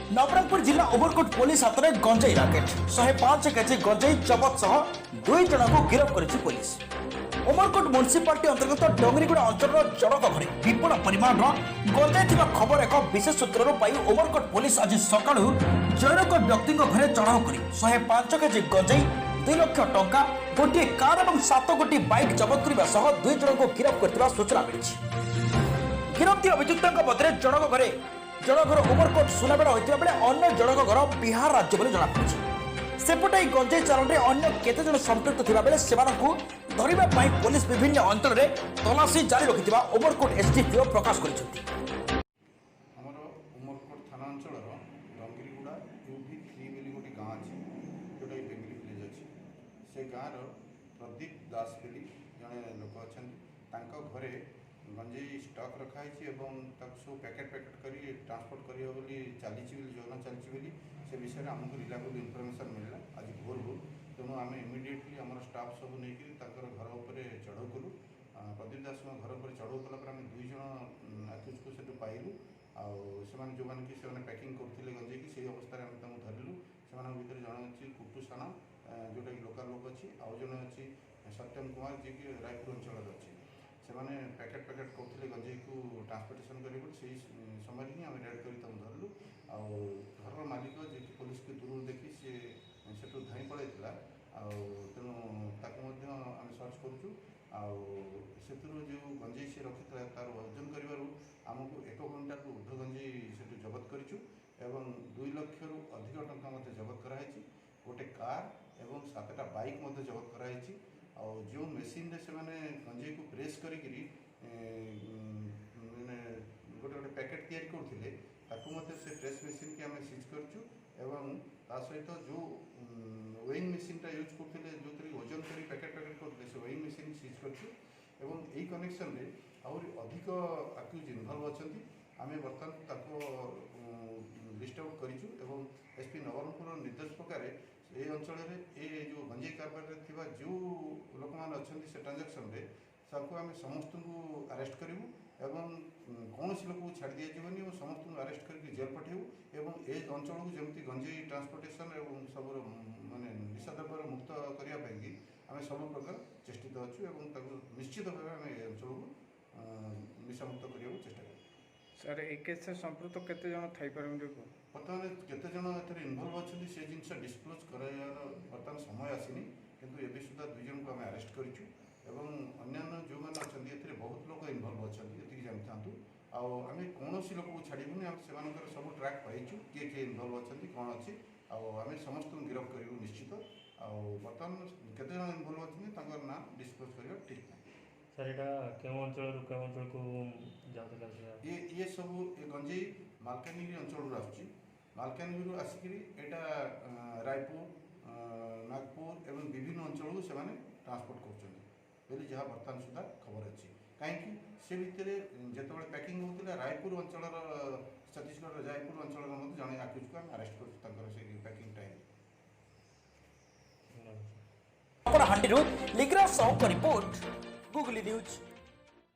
नवरंगपुर जिला उमरकोट पुलिस हाथ में गंजाई राकेट 105 केजी गंजाई जबत सह 2 जन को गिरफ्त करिछि पुलिस। उमरकोट म्युनिसिपालिटी अंतर्गत डंगरीगुड़ा अंचल जड़क घरे विपुल परिमाण गंजाई थिबा खबर एक विशेष सूत्रରୁ पाई उमरकोट पुलिस आज सकाळु जैनक व्यक्ति घरे चढ़ाऊ कर 105 केजी गंजाई 2 लाख टंका गोटे कार और 7 गोटी बाइक जबत करने सह 2 जन को गिरफ्त करथिबा सूचना मिली। गिरफ्त अभियुक्तों मध्य जड़क घरे जड़क घर उमरकोट सुनाबेड़ा होता बेले अन्य जड़क घर बिहार राज्य बोली जमापड़ी। सेपटे गंजाई चालान में अन्य केते जन संपृक्त थिबा बेले सेमानकु धरिबा पई पुलिस विभिन्न अंचल में तलाशी जारी रखिथिबा उमरकोट एसडीपीओ प्रकाश करिसेंती। हमर उमरकोट थाना अंचल डंगरीगुड़ा यूभी 3 बोली गोटे गाँ अच्छी जोटा बेंगली विलेज अच्छी से गाँव प्रदीप दास बोली जड़े लोक अच्छा घरे गंजेई स्टक रखाई सब पैकेट कर ट्रांसपोर्ट करी चली योजना चलती से विषय में आमको रिलायबल इनफर्मेशन मिलला आज भोर तेणु आम इमिडिएटली आम स्टाफ सब नहीं घर उपर चढ़ऊ कलु प्रदीप दास घर उपर चढ़ऊ कलापर आम 2 जन आक्यूज को से पाइलु आने जो मैंने कि पैकिंग करते गंजेई की से अवस्था आम धरलु से भितर जन अच्छी कुटू साना जोटा कि लोकल लोक अच्छी आउ जन अच्छी सत्यम कुमार जी की रायपुर अंचल अच्छी से पैकेट करते गंजेई को ट्रांसपोर्टेशन कर समय ही आम रेड कर धरलु घर मालिक जी पुलिस के दूर देखी सी से धाई पलैला तेणु आम सर्च करुचु से जो गंजेई से रखी तार वजन करमको 1 घंटा ऊर्ध गंजेई से जबत करूँ एवं 2 लाख रु अधिक टंका जबत कराई गोटे कार एवं 7टा बाइक जबत कराई जो मेसीन से गंजेई को प्रेस करी गोटे पैकेट तैयारी करते से प्रेस मेसीन की आम सीज करूँ सहित जो वेइंग मेसीनटा यूज करते जो वजन कर पैकेट करते से वेइंग मेसीन सीज करूँ कनेक्शन में आहरी अधिक आक्यूज इनवल्व अच्छा आम बर्तमान लिस्ट आउट करूँ एसपी नवरंगपुर निर्देश प्रकार ये अंचल ये जो गंजेई कारबार जो लोक मैंने अच्छा से ट्रांजेक्शन आम समस्त को अरेस्ट करूँ एवं कौन लोक को छाड़ दिजानी और समस्त को अरेस्ट करके जेल पठेबू एवं ए अंचल को जमी गंजेई ट्रांसपोर्टेशन और सब माने निशा द्रव्य मुक्त करने आम सब प्रकार चेष्टित अच्छु निश्चित भाव आम अंचल को निशा मुक्त करने चेष्टा करूँ। सर ए केस से संपृक्त केते जन थाई परमे बर्तमान केते जन एथरे इनवल्व अच्छा से जिनस डिस्क्लोज करार बर्तमान समय आसीनी किंतु एबे सुधा 2 जन को आम अरेस्ट करूँ एवं अन्य जो मैंने अच्छा बहुत लोग इनवल्व अच्छा ये जानी था आम कौन लोक को छाड़बूनी आम से सब ट्रैक पाइचु किए इनवल्व अच्छा कौन अच्छी आम समस्त गिरफ्त करूँ निश्चित बर्तमान केते जन इनवल्व अच्छा ना डिस्क्लोज करवा ठीक ना। सर यहाँ अंचल को जाता ये सब गंजेई मालकानगिरी अंचल आसुची आसिक रायपुर नागपुर एवं विभिन्न अंचल को से ट्रांसपोर्ट कर जहाँ बर्तमान सुधा खबर अच्छी कहीं से भितर जो पैकिंग होता रायपुर अंचल छत्तीसगढ़ रायपुर अंचल जड़े आक्यूज को अरेस्ट कर पैकिंग टाइम हांडी लिग्रा साहू का रिपोर्ट गूगली न्यूज।